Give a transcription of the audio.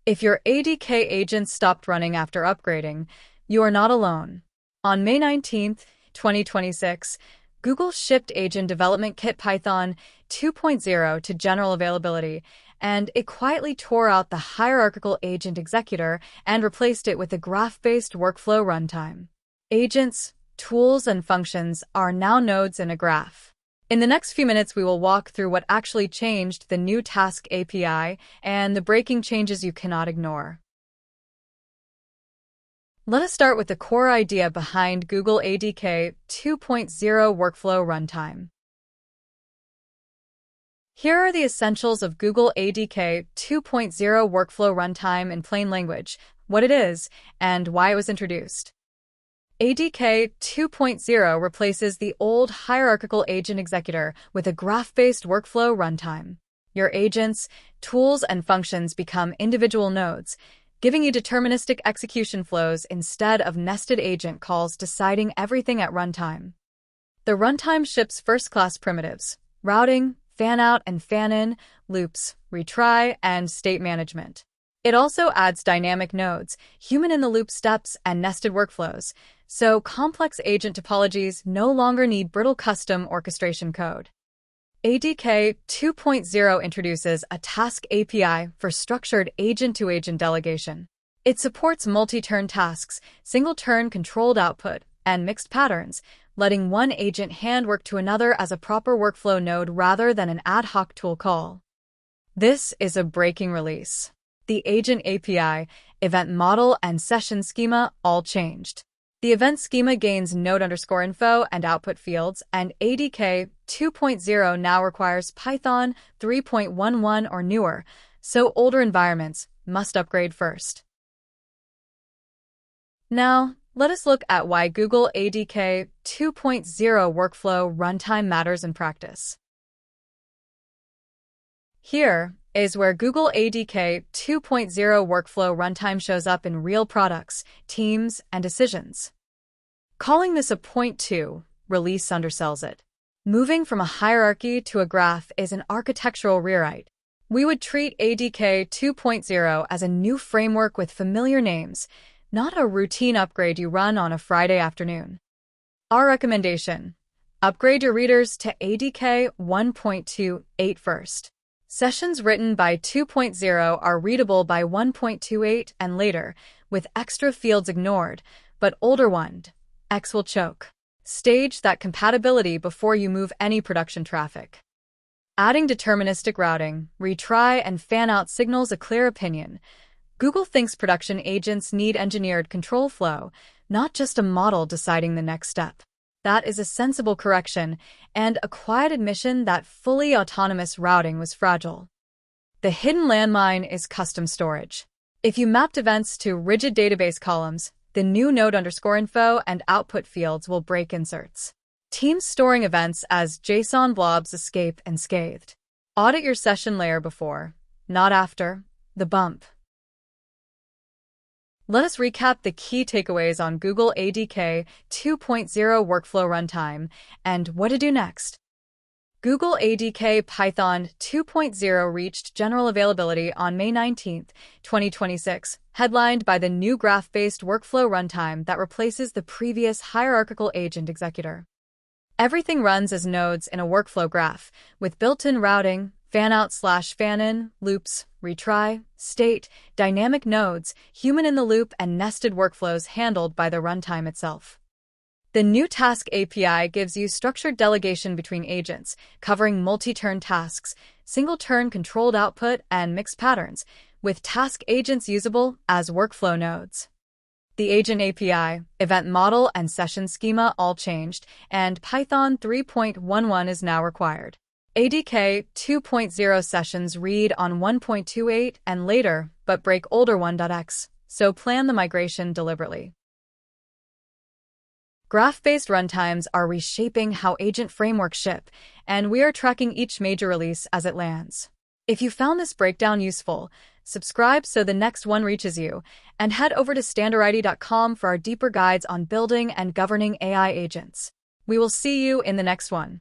If your ADK agent stopped running after upgrading, you are not alone. On May 19th, 2026, Google shipped Agent Development Kit Python 2.0 to general availability, and it quietly tore out the hierarchical agent executor and replaced it with a graph-based workflow runtime. Agents, tools, and functions are now nodes in a graph. In the next few minutes, we will walk through what actually changed, the new Task API, and the breaking changes you cannot ignore. Let us start with the core idea behind Google ADK 2.0 Workflow Runtime. Here are the essentials of Google ADK 2.0 Workflow Runtime in plain language, what it is, and why it was introduced. ADK 2.0 replaces the old hierarchical agent executor with a graph-based workflow runtime. Your agents, tools, and functions become individual nodes, giving you deterministic execution flows instead of nested agent calls deciding everything at runtime. The runtime ships first-class primitives, routing, fan-out and fan-in, loops, retry, and state management. It also adds dynamic nodes, human-in-the-loop steps, and nested workflows, so complex agent topologies no longer need brittle custom orchestration code. ADK 2.0 introduces a Task API for structured agent-to-agent delegation. It supports multi-turn tasks, single-turn controlled output, and mixed patterns, letting one agent handwork to another as a proper workflow node rather than an ad hoc tool call. This is a breaking release. The agent API, event model, and session schema all changed. The event schema gains node_info and output fields, and ADK 2.0 now requires Python 3.11 or newer, so older environments must upgrade first. Now, let us look at why Google ADK 2.0 Workflow Runtime matters in practice. Here is where Google ADK 2.0 Workflow Runtime shows up in real products, teams, and decisions. Calling this a 0.2 release undersells it. Moving from a hierarchy to a graph is an architectural rewrite. We would treat ADK 2.0 as a new framework with familiar names, not a routine upgrade you run on a Friday afternoon. Our recommendation: upgrade your readers to ADK 1.28 first. Sessions written by 2.0 are readable by 1.28 and later, with extra fields ignored, but older ones, X will choke. Stage that compatibility before you move any production traffic. Adding deterministic routing, retry, and fan-out signals a clear opinion. Google thinks production agents need engineered control flow, not just a model deciding the next step. That is a sensible correction and a quiet admission that fully autonomous routing was fragile. The hidden landmine is custom storage. If you mapped events to rigid database columns, the new node_info and output fields will break inserts. Teams storing events as JSON blobs escape unscathed. Audit your session layer before, not after, the bump. Let us recap the key takeaways on Google ADK 2.0 Workflow Runtime and what to do next. Google ADK Python 2.0 reached general availability on May 19, 2026, headlined by the new graph-based workflow runtime that replaces the previous hierarchical agent executor. Everything runs as nodes in a workflow graph, with built-in routing, fan-out/fan-in, loops, retry, state, dynamic nodes, human-in-the-loop, and nested workflows handled by the runtime itself. The new Task API gives you structured delegation between agents, covering multi-turn tasks, single-turn controlled output, and mixed patterns, with task agents usable as workflow nodes. The Agent API, event model, and session schema all changed, and Python 3.11 is now required. ADK 2.0 sessions read on 1.28 and later, but break older 1.x, so plan the migration deliberately. Graph-based runtimes are reshaping how agent frameworks ship, and we are tracking each major release as it lands. If you found this breakdown useful, subscribe so the next one reaches you, and head over to Standarity.com for our deeper guides on building and governing AI agents. We will see you in the next one.